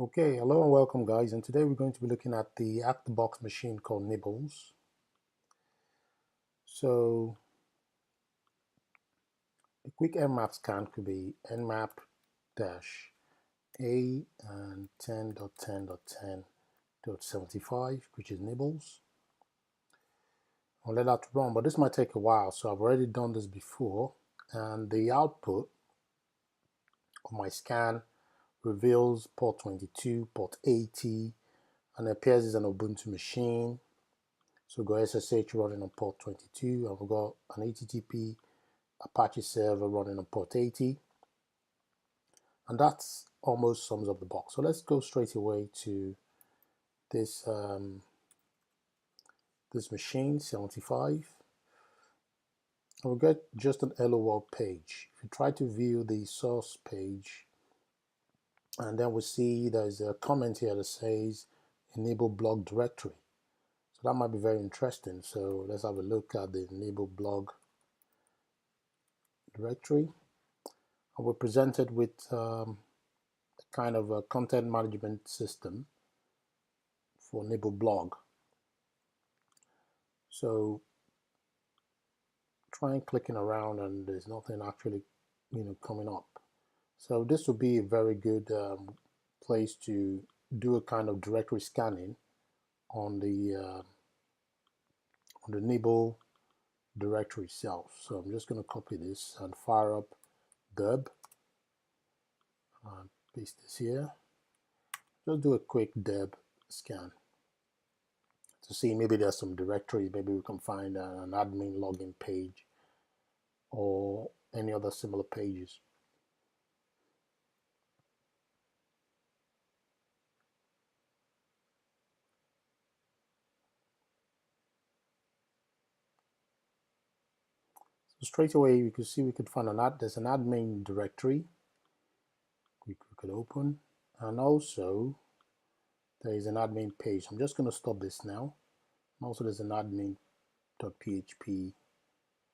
Okay, hello and welcome guys, and today we're going to be looking at the HackTheBox machine called Nibbles. So a quick Nmap scan could be Nmap-A and 10.10.10.75, which is Nibbles. I'll let that run, but this might take a while, so I've already done this before, and the output of my scan reveals port 22, port 80, and it appears it's an Ubuntu machine. So we've got SSH running on port 22, and we've got an HTTP Apache server running on port 80, and that's almost sums up the box. So let's go straight away to this this machine 75, and we'll get just an hello world page. If you try to view the source page, and then we'll see there's a comment here that says enable blog directory. So that might be very interesting. So let's have a look at the enable blog directory. And we're presented with kind of a content management system for Nibble blog. So trying clicking around and there's nothing actually coming up. So this would be a very good place to do a kind of directory scanning on the Nibble directory itself. So I'm just going to copy this and fire up deb and paste this here. Just do a quick deb scan to see maybe there's some directories. Maybe we can find an admin login page or any other similar pages. So straight away you can see we could find there's an admin directory we could open, and also there is an admin page. I'm just going to stop this now. And also there's an admin.php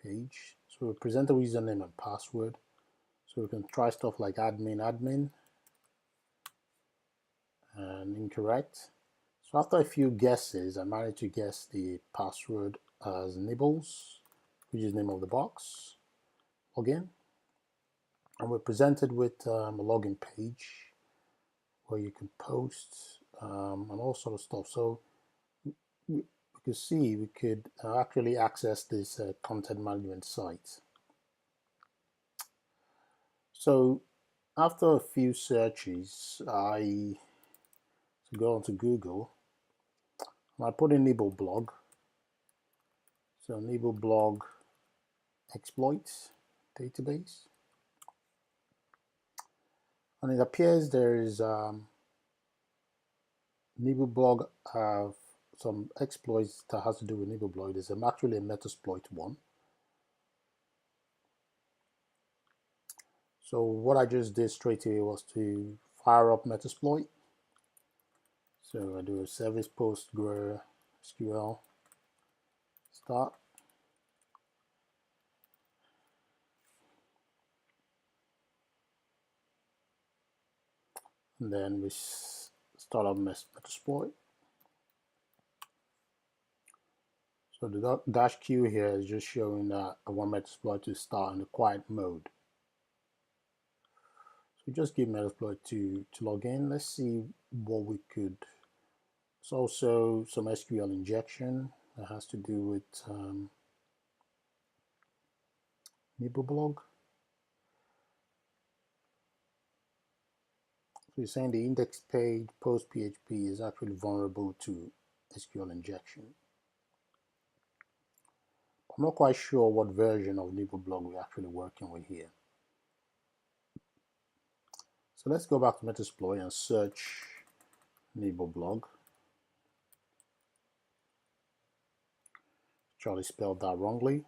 page. So we present a username and password. So we can try stuff like admin and incorrect. So after a few guesses, I managed to guess the password as Nibbles, which is the name of the box. Login. And we're presented with a login page where you can post and all sort of stuff. So we could see we could actually access this content management site. So after a few searches, I go onto Google and I put in Nibble blog. So Nibble blog exploits database, and it appears there is Nibble blog have some exploits that has to do with Nibble blog. There's actually a Metasploit one. So what I just did straight away was to fire up Metasploit. So I do a service PostgreSQL start. And then we start up Metasploit. So the dash Q here is just showing that I want Metasploit to start in the quiet mode. So we just give Metasploit to log in. Let's see what we could. It's also some SQL injection that has to do with Nibble blog. So you're saying the index page post PHP is actually vulnerable to SQL injection. I'm not quite sure what version of Nibble blog we're actually working with here. So let's go back to Metasploit and search Nibble blog. Charlie spelled that wrongly.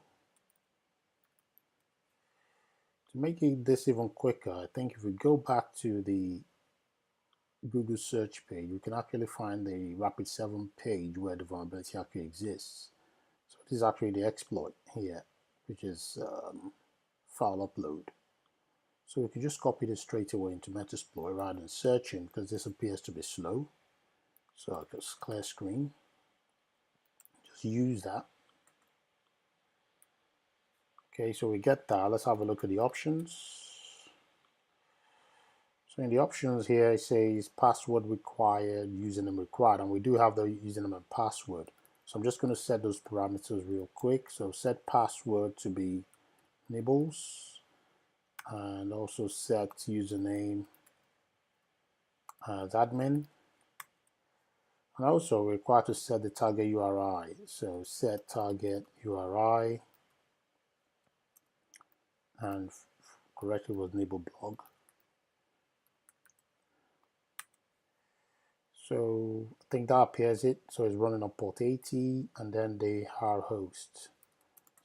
To make this even quicker, I think if we go back to the Google search page, we can actually find the Rapid7 page where the vulnerability actually exists. So this is actually the exploit here, which is file upload. So we can just copy this straight away into Metasploit rather than searching, because this appears to be slow. So I'll just clear screen, just use that. Okay, so we get that. Let's have a look at the options. So in the options here, it says password required, username required, and we do have the username and password. So I'm just going to set those parameters real quick. So set password to be Nibbles, and also set username as admin. And also required to set the target URI. So set target URI, and correctly was Nibble blog. So I think that appears it. So it's running on port 80, and then the har host.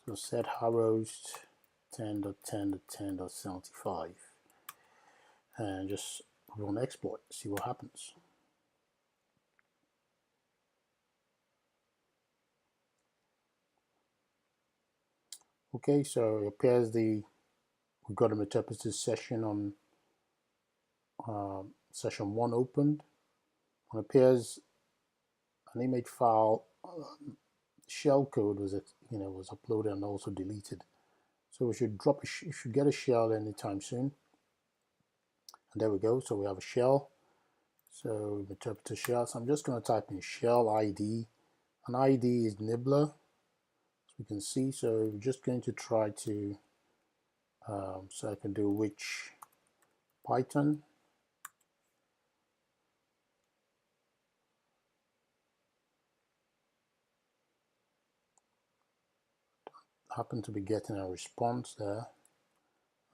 So set har host 10.10.10.75, and just run exploit, see what happens. Okay, so it appears we've got an interpreted session on session 1 opened. It appears an image file shell code was uploaded and also deleted. So we should get a shell anytime soon. And there we go. So we have a shell. So interpreter shell. So I'm just going to type in shell ID. And ID is nibbler, as we can see. So we're just going to try to so I can do which Python. Happen to be getting a response there,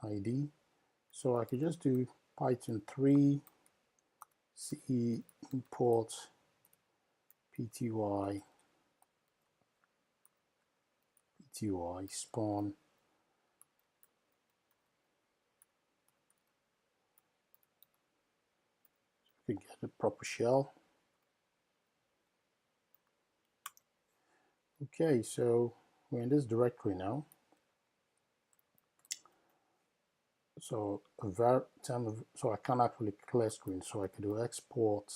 ID. So I could just do Python 3 C import pty spawn to get a proper shell. Okay, so we're in this directory now. So so I can't actually clear screen, so I can do export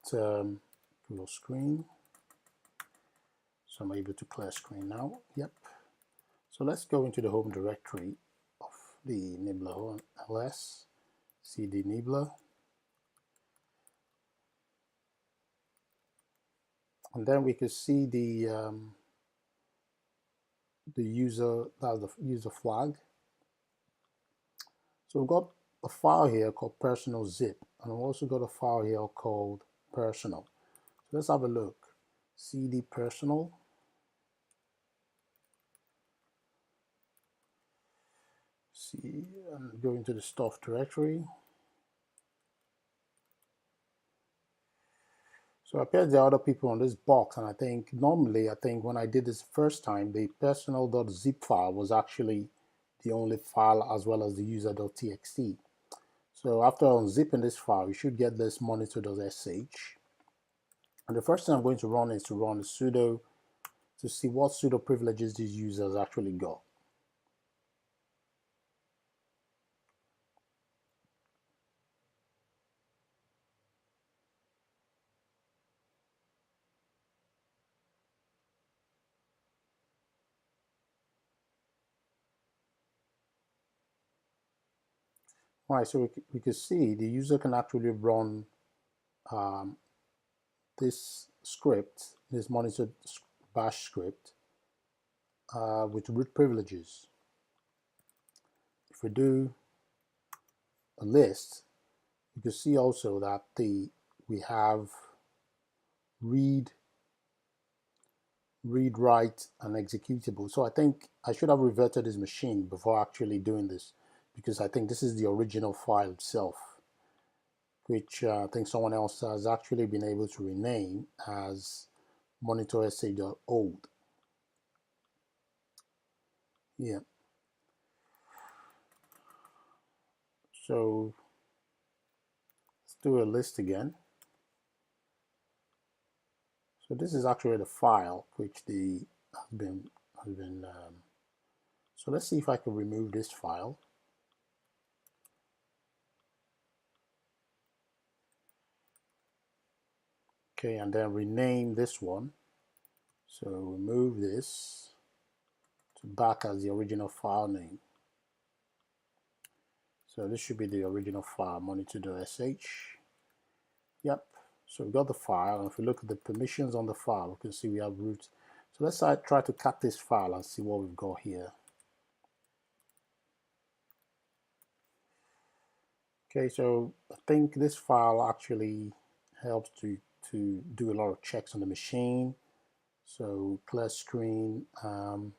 term close screen. So I'm able to clear screen now. Yep. So let's go into the home directory of the Nibbler ls, cd Nibbler, and then we can see the user, that's the user flag. So we've got a file here called personal zip, and we've also got a file here called personal. So let's have a look. cd personal. See, and go into the stuff directory. So it appears there are other people on this box, and I think when I did this first time, the personal.zip file was actually the only file, as well as the user.txt. So after unzipping this file, you should get this monitor.sh. And the first thing I'm going to run is sudo to see what sudo privileges these users actually got. All right, so we can see the user can actually run this script, this monitor bash script, with root privileges. If we do a list, you can see also that we have read, write, and executable. So I think I should have reverted this machine before actually doing this, because I think this is the original file itself, which I think someone else has actually been able to rename as monitor.sh.old. Yeah. So let's do a list again. So this is actually the file which has been so let's see if I can remove this file. Okay, and then rename this one. So remove this to back as the original file name. So this should be the original file, monitor.sh. Yep, so we've got the file, and if we look at the permissions on the file, we can see we have root. So let's try to cut this file and see what we've got here. Okay, so I think this file actually helps to do a lot of checks on the machine. So clear screen. So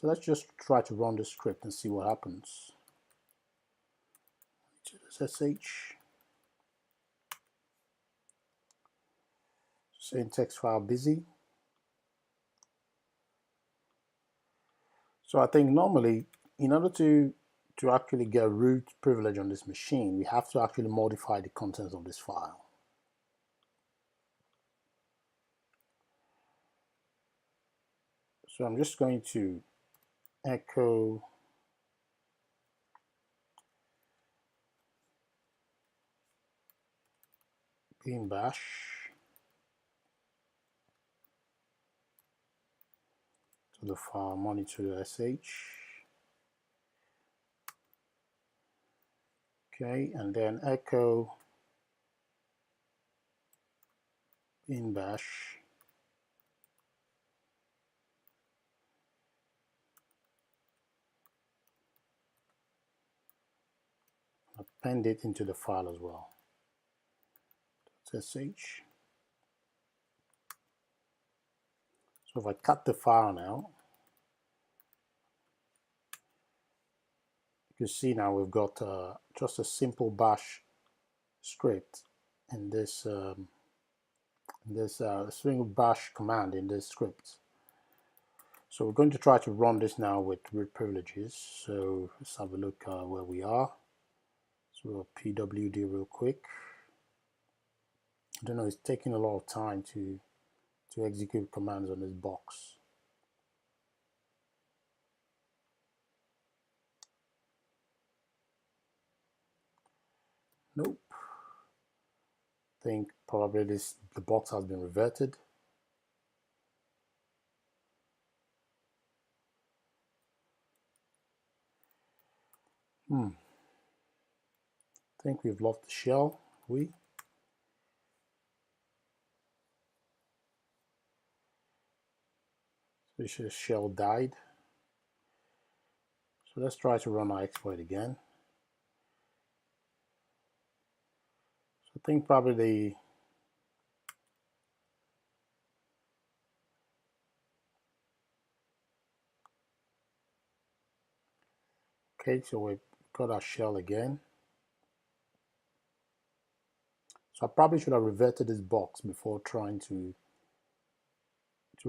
let's just try to run the script and see what happens. SSH. Saying text file busy. So I think normally, in order to actually get root privilege on this machine, we have to actually modify the contents of this file. So I'm just going to echo bin bash to the file monitor.sh. Okay, and then echo bin bash append it into the file as well. .sh. So if I cut the file now, you can see now we've got just a simple bash script in this string bash command in this script. So we're going to try to run this now with root privileges. So let's have a look where we are. So we'll pwd real quick. I don't know, it's taking a lot of time to execute commands on this box. Nope. I think probably the box has been reverted. I think we've lost the shell. This shell died. So let's try to run our exploit again. So I think probably okay, so we've got our shell again. So I probably should have reverted this box before trying to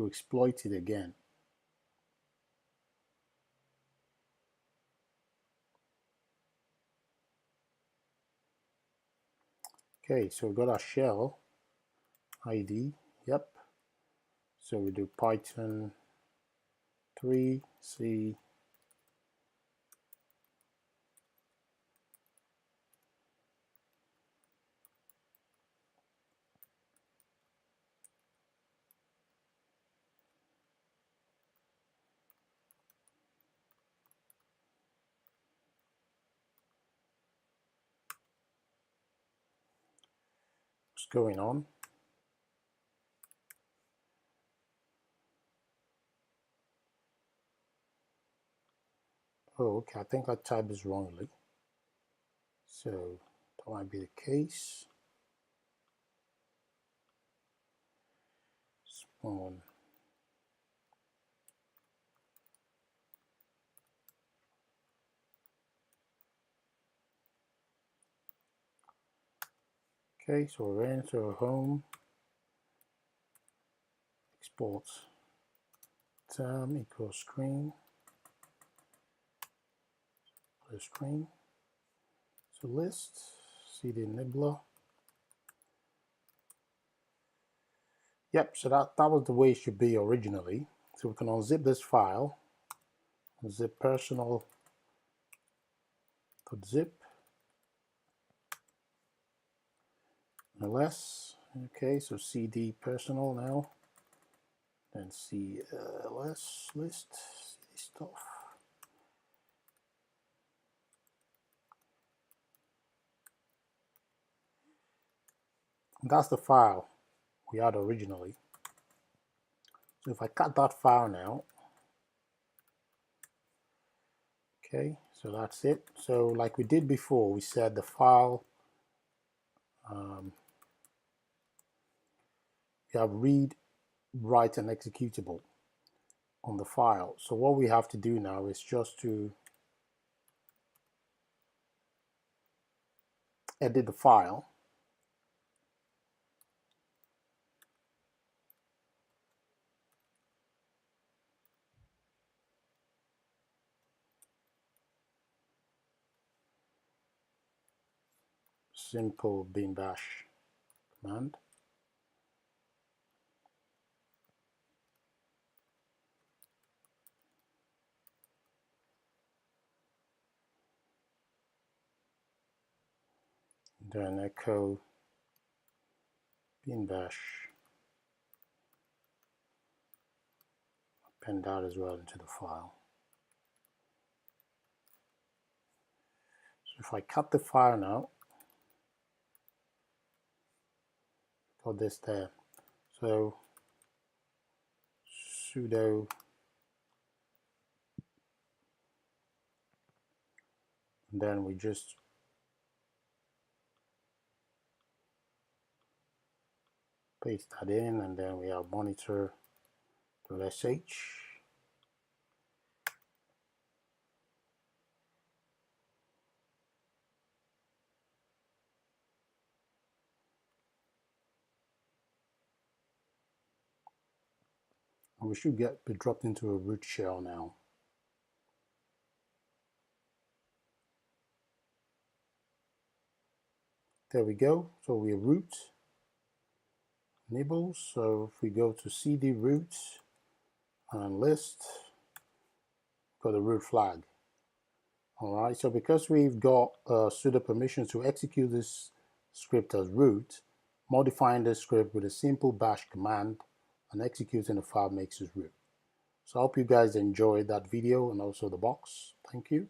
exploit it again. Okay, so we've got our shell ID, yep. So we do Python 3 C what's going on? Oh, okay, I think I typed this wrongly. So that might be the case. Spawn. Okay, so we're into home, export term equals screen, the screen. So list, cd nibbler. Yep, so that was the way it should be originally. So we can unzip this file, unzip personal.zip, ls, Okay, so cd personal now, then cls list cd stuff. And that's the file we had originally. So if I cut that file now, okay, so that's it. So like we did before, we said the file, you have read, write, and executable on the file. So what we have to do now is just to edit the file. Simple bin bash command. Then echo bin bash, append that as well into the file. So if I cut the file now, got this there. So sudo, and then we just paste that in, and then we have monitor.sh. And we should be dropped into a root shell now. There we go. So we're root Nibbles. So if we go to cd root and list, got the root flag. All right. So because we've got sudo permissions to execute this script as root, modifying this script with a simple bash command and executing the file makes us root. So I hope you guys enjoyed that video and also the box. Thank you.